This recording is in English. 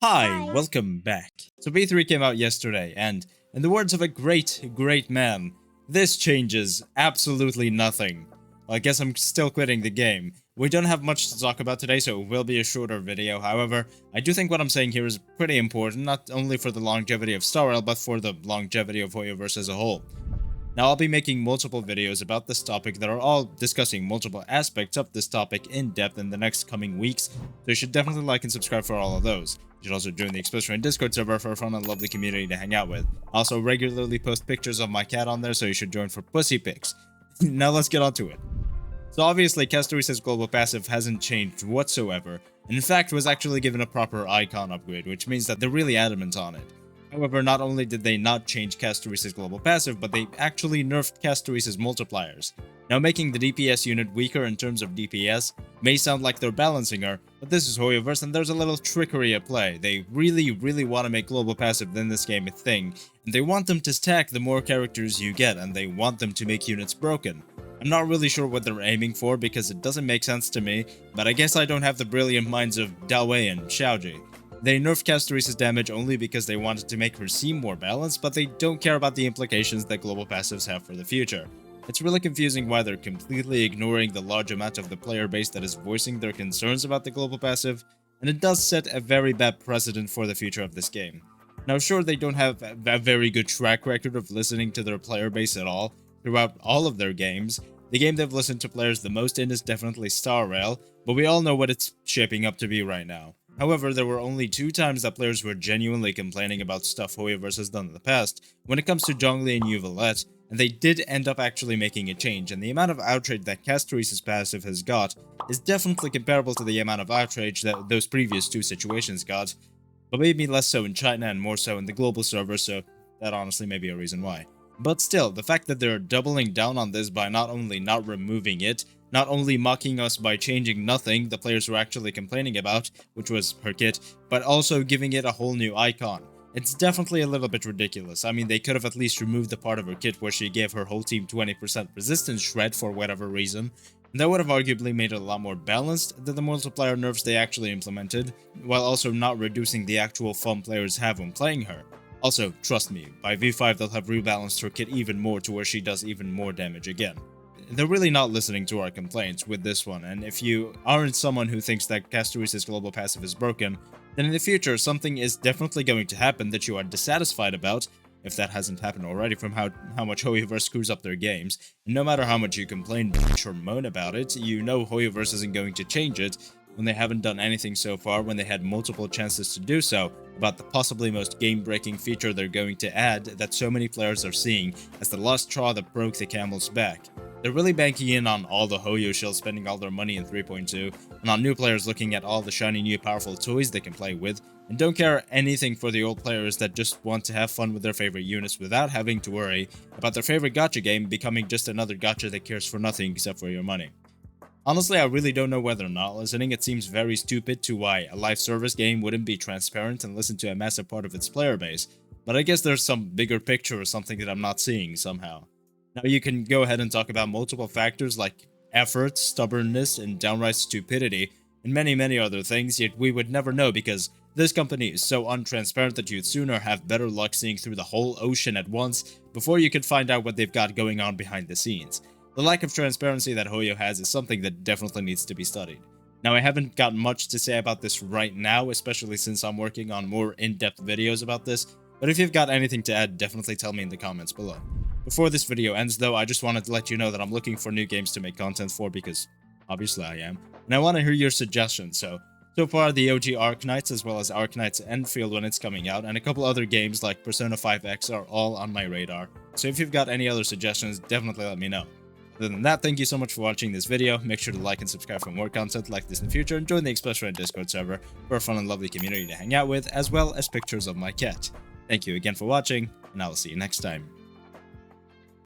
Hi, Hi. welcome back. So B3 came out yesterday, and in the words of a great man, this changes absolutely nothing. Well, I guess I'm still quitting the game. We don't have much to talk about today, so it will be a shorter video. However, I do think what I'm saying here is pretty important, not only for the longevity of Star Rail, but for the longevity of Hoyoverse as a whole. Now, I'll be making multiple videos about this topic that are all discussing multiple aspects of this topic in depth in the next coming weeks, so you should definitely like and subscribe for all of those. You should also join the Express and Discord server for a fun and lovely community to hang out with. I also regularly post pictures of my cat on there, so you should join for pussy pics. Now let's get on to it. So obviously, Castorius' global passive hasn't changed whatsoever, and in fact was actually given a proper icon upgrade, which means that they're really adamant on it. However, not only did they not change Castorius' global passive, but they actually nerfed Castorius' multipliers. Now, making the DPS unit weaker in terms of DPS may sound like they're balancing her, but this is Hoyoverse and there's a little trickery at play. They really want to make global passive in this game a thing, and they want them to stack the more characters you get, and they want them to make units broken. I'm not really sure what they're aiming for because it doesn't make sense to me, but I guess I don't have the brilliant minds of Dawei and Xiaoji. They nerfed Castorius' damage only because they wanted to make her seem more balanced, but they don't care about the implications that global passives have for the future. It's really confusing why they're completely ignoring the large amount of the player base that is voicing their concerns about the global passive, and it does set a very bad precedent for the future of this game. Now sure, they don't have a very good track record of listening to their player base at all throughout all of their games. The game they've listened to players the most in is definitely Star Rail, but we all know what it's shaping up to be right now. However, there were only 2 times that players were genuinely complaining about stuff Hoyoverse has done in the past when it comes to Zhongli and Yuvalette, and they did end up actually making a change, and the amount of outrage that Castorius' passive has got is definitely comparable to the amount of outrage that those previous 2 situations got, but maybe less so in China and more so in the global server, so that honestly may be a reason why. But still, the fact that they're doubling down on this by not only not removing it, not only mocking us by changing nothing the players were actually complaining about, which was her kit, but also giving it a whole new icon. It's definitely a little bit ridiculous. I mean, they could have at least removed the part of her kit where she gave her whole team 20% resistance shred for whatever reason. That would have arguably made it a lot more balanced than the multiplier nerfs they actually implemented, while also not reducing the actual fun players have when playing her. Also, trust me, by V5 they'll have rebalanced her kit even more to where she does even more damage again. They're really not listening to our complaints with this one, and if you aren't someone who thinks that Castorius' global passive is broken, then in the future something is definitely going to happen that you are dissatisfied about, if that hasn't happened already from how much Hoyoverse screws up their games, and no matter how much you complain, bitch, or moan about it, you know Hoyoverse isn't going to change it, when they haven't done anything so far when they had multiple chances to do so, about the possibly most game-breaking feature they're going to add that so many players are seeing as the last straw that broke the camel's back. They're really banking in on all the Hoyo shells spending all their money in 3.2, and on new players looking at all the shiny new powerful toys they can play with, and don't care anything for the old players that just want to have fun with their favorite units without having to worry about their favorite gacha game becoming just another gacha that cares for nothing except for your money. Honestly, I really don't know whether or not listening. It seems very stupid to why a live service game wouldn't be transparent and listen to a massive part of its player base, but I guess there's some bigger picture or something that I'm not seeing somehow. Now you can go ahead and talk about multiple factors like effort, stubbornness, and downright stupidity, and many other things, yet we would never know because this company is so untransparent that you'd sooner have better luck seeing through the whole ocean at once before you could find out what they've got going on behind the scenes. The lack of transparency that Hoyo has is something that definitely needs to be studied. Now, I haven't got much to say about this right now, especially since I'm working on more in-depth videos about this, but if you've got anything to add, definitely tell me in the comments below. Before this video ends though, I just wanted to let you know that I'm looking for new games to make content for because obviously I am, and I want to hear your suggestions, so far the OG Arknights as well as Arknights Enfield when it's coming out, and a couple other games like Persona 5X are all on my radar, so if you've got any other suggestions, definitely let me know. Other than that, thank you so much for watching this video. Make sure to like and subscribe for more content like this in the future, and join the Express Discord server for a fun and lovely community to hang out with, as well as pictures of my cat. Thank you again for watching, and I will see you next time.